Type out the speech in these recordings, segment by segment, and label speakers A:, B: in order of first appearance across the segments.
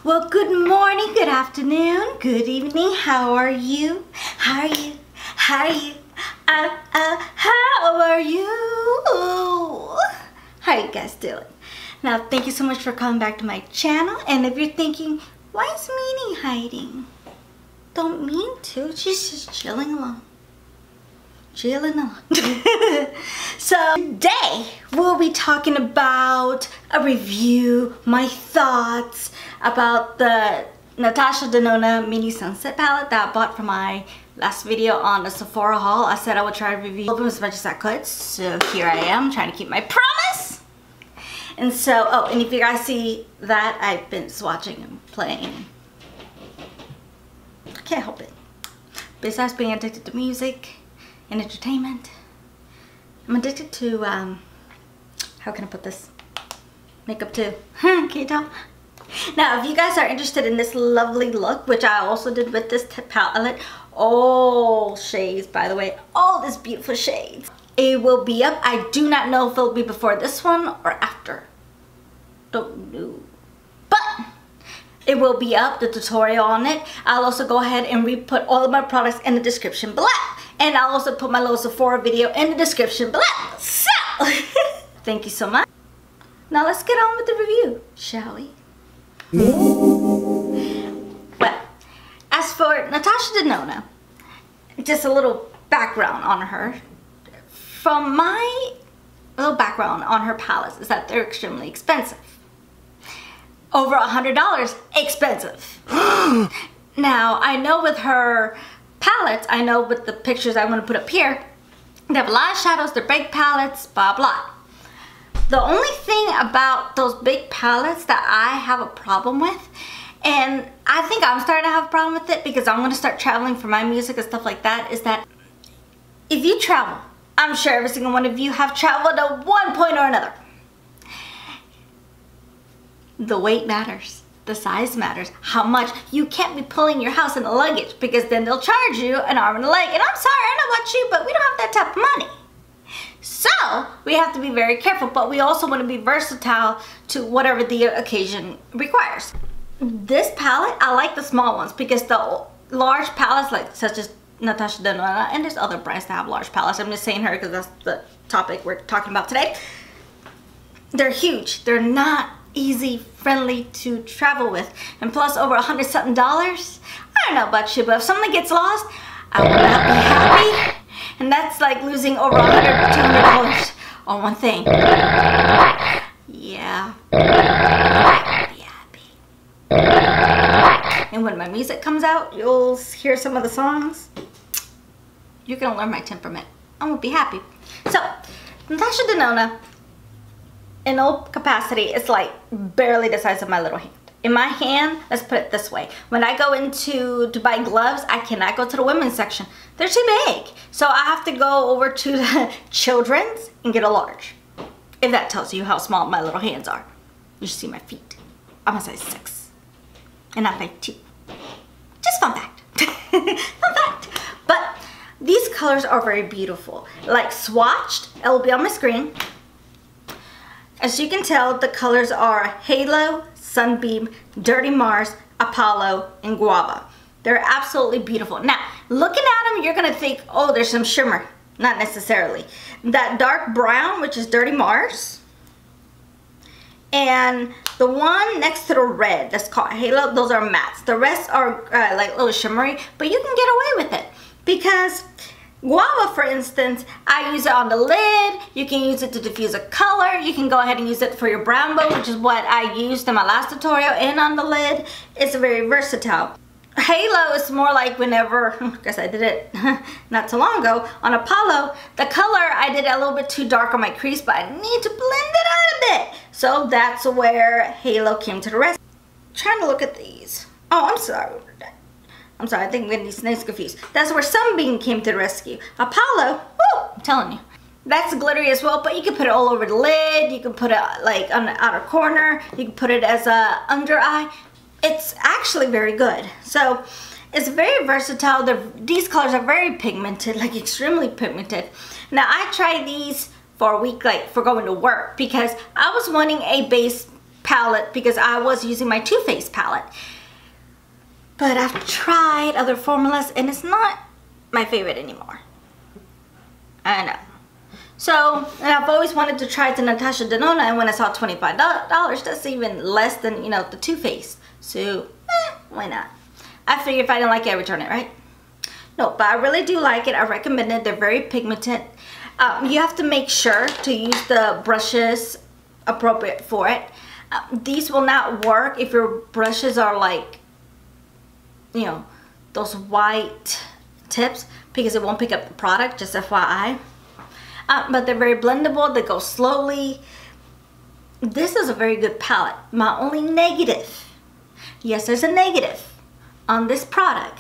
A: Well, good morning, good afternoon, good evening. How are you? How are you? How are you? How are you? How are you guys doing? Now, thank you so much for coming back to my channel. And if you're thinking, why is Meanie hiding? Don't mean to. She's just chilling along. Chilling along. So today we'll be talking about a review, my thoughts about the Natasha Denona Mini Sunset palette that I bought for my last video on the Sephora haul. I said I would try to review them as much as I could, so here I am trying to keep my promise. And so, oh, and if you guys see that, I've been swatching and playing. I can't help it. Besides being addicted to music and entertainment, I'm addicted to, how can I put this? Makeup too. Can you tell? Now, if you guys are interested in this lovely look, which I also did with this palette, all shades, by the way, all these beautiful shades, it will be up. I do not know if it'll be before this one or after. Don't know. But it will be up, the tutorial on it. I'll also go ahead and re-put all of my products in the description below. And I'll also put my little Sephora video in the description below. So, thank you so much. Now let's get on with the review, shall we? Well, as for Natasha Denona, just a little background on her. From my little background on her palettes is that they're extremely expensive. Over $100 expensive. Now, I know with her palettes, I know with the pictures I'm going to put up here, they have a lot of shadows, they're big palettes, blah blah. The only thing about those big palettes that I have a problem with, and I think I'm starting to have a problem with it because I'm going to start traveling for my music and stuff like that, is that if you travel, I'm sure every single one of you have traveled at one point or another. The weight matters. The size matters. How much. You can't be pulling your house in the luggage because then they'll charge you an arm and a leg. And I'm sorry, I don't know about you, but we don't have that type of money. So we have to be very careful, but we also want to be versatile to whatever the occasion requires. This palette, I like the small ones because the large palettes, like such as Natasha Denona, and there's other brands that have large palettes. I'm just saying her because that's the topic we're talking about today. They're huge. They're not easy, friendly to travel with, and plus over $100 something. I don't know about you, but if something gets lost, I will not be happy. And that's like losing over $100 to $200 on one thing. Yeah. I'll be happy. And when my music comes out, you'll hear some of the songs. You're gonna learn my temperament. I won't be happy. So, Natasha Denona, in all capacity, it's like barely the size of my little hand. In my hand, let's put it this way. When I go to buy gloves, I cannot go to the women's section. They're too big. So I have to go over to the children's and get a large. If that tells you how small my little hands are. You should see my feet. I'm a size 6. And I'm 5'2". Just fun fact. Fun fact. But these colors are very beautiful. Like swatched, it will be on my screen. As you can tell, the colors are Halo, Sunbeam, Dirty Mars, Apollo, and Guava. They're absolutely beautiful. Now, looking at them, you're gonna think, oh, there's some shimmer. Not necessarily. That dark brown, which is Dirty Mars, and the one next to the red, that's called Halo, those are mattes. The rest are like a little shimmery, but you can get away with it because Guava, for instance, I use it on the lid. You can use it to diffuse a color. You can go ahead and use it for your brown bow, which is what I used in my last tutorial, and on the lid. It's very versatile. Halo is more like whenever, I guess I did it not too long ago, on Apollo, the color I did a little bit too dark on my crease, but I need to blend it out a bit. So that's where Halo came to the rescue. Trying to look at these. Oh, I'm sorry. I'm sorry, I think I'm getting these names confused. That's where Sunbeam came to the rescue. Apollo, woo, I'm telling you. That's glittery as well, but you can put it all over the lid. You can put it like on the outer corner. You can put it as a under eye. It's actually very good. So it's very versatile. These colors are very pigmented, like extremely pigmented. Now I tried these for a week, like for going to work, because I was wanting a base palette because I was using my Too Faced palette. But I've tried other formulas and it's not my favorite anymore. I know. So, and I've always wanted to try the Natasha Denona, and when I saw $25, that's even less than, you know, the Too Faced. So, why not? I figure if I didn't like it, I return it, right? No, but I really do like it. I recommend it. They're very pigmented. You have to make sure to use the brushes appropriate for it. These will not work if your brushes are like, you know, those white tips, because it won't pick up the product, just FYI. But they're very blendable. They go slowly. This is a very good palette. My only negative, yes, there's a negative on this product,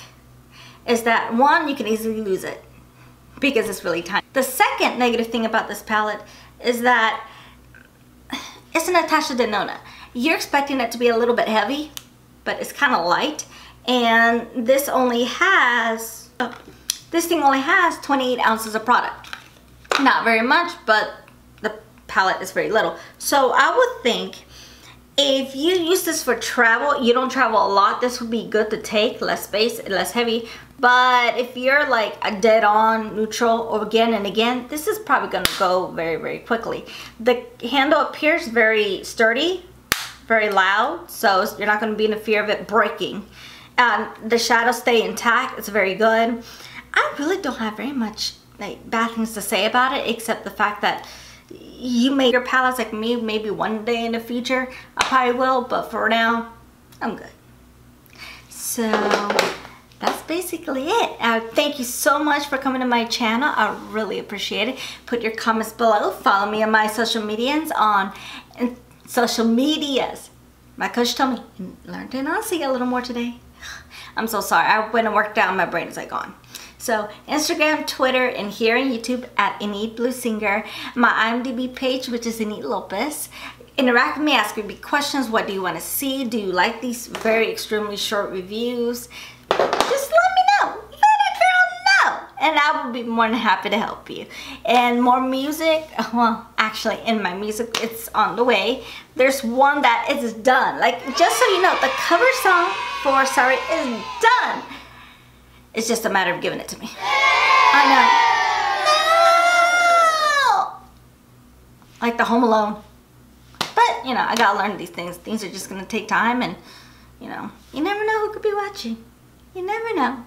A: is that one, you can easily lose it because it's really tiny. The second negative thing about this palette is that it's a Natasha Denona. You're expecting it to be a little bit heavy, but it's kind of light. And this only has, this thing only has 28 ounces of product. Not very much, but the palette is very little. So I would think if you use this for travel, you don't travel a lot, this would be good to take, less space, less heavy. But if you're like a dead on neutral or again and again, this is probably gonna go very, very quickly. The handle appears very sturdy, very loud, so you're not gonna be in the fear of it breaking. The shadows stay intact, it's very good. I really don't have very much like bad things to say about it, except the fact that you made your palettes like me. Maybe one day in the future I probably will, but for now I'm good. So that's basically it. Thank you so much for coming to my channel. I really appreciate it. Put your comments below. Follow me on my social medias My coach told me, learn to enunciate a little more today. I'm so sorry. I went and worked out, my brain is like gone. So Instagram, Twitter, and here on YouTube at Enid Blue Singer. My IMDb page, which is Enid Lopez. Interact with me, ask me questions. What do you want to see? Do you like these very extremely short reviews? Just let me know. Let a girl know. And I will be more than happy to help you. And more music, well, actually in my music, it's on the way. There's one that is done. Like, just so you know, the cover song for Sorry is done. It's just a matter of giving it to me. I know. No! Like the Home Alone. But, you know, I gotta learn these things. Things are just gonna take time, and, you know, you never know who could be watching. You never know.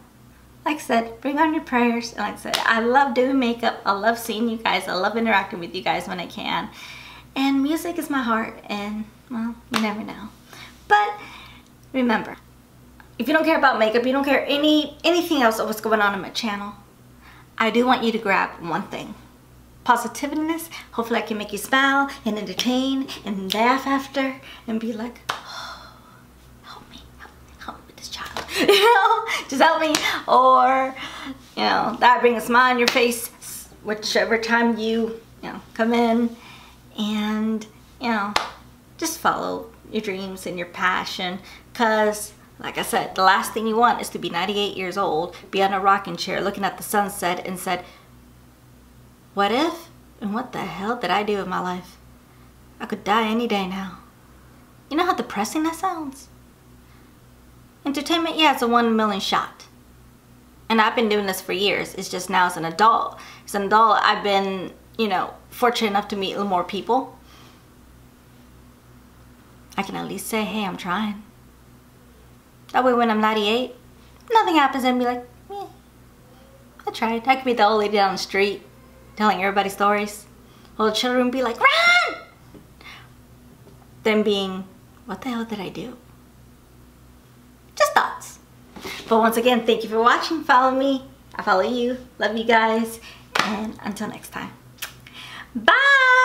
A: Like I said, bring on your prayers. And like I said, I love doing makeup. I love seeing you guys. I love interacting with you guys when I can. And music is my heart, and, well, you never know. But remember, if you don't care about makeup, you don't care anything else of what's going on in my channel, I do want you to grab one thing. Positiveness. Hopefully I can make you smile and entertain and laugh after and be like, oh, help me with this child. You know, just help me. Or, you know, that bring a smile on your face whichever time you know, come in, and, you know, just follow your dreams and your passion, because like I said, the last thing you want is to be 98 years old, be on a rocking chair looking at the sunset and said, what if and what the hell did I do with my life? I could die any day now. You know how depressing that sounds? Entertainment, yeah, it's a 1 in a million shot. And I've been doing this for years. It's just now as an adult. As an adult, I've been, you know, fortunate enough to meet a little more people. I can at least say, hey, I'm trying. That way when I'm 98, nothing happens and be like, yeah, I tried. I could be the old lady down the street telling everybody stories. While the children be like, run! Then being, what the hell did I do? Just thoughts. But once again, thank you for watching. Follow me. I follow you. Love you guys. And until next time. Bye!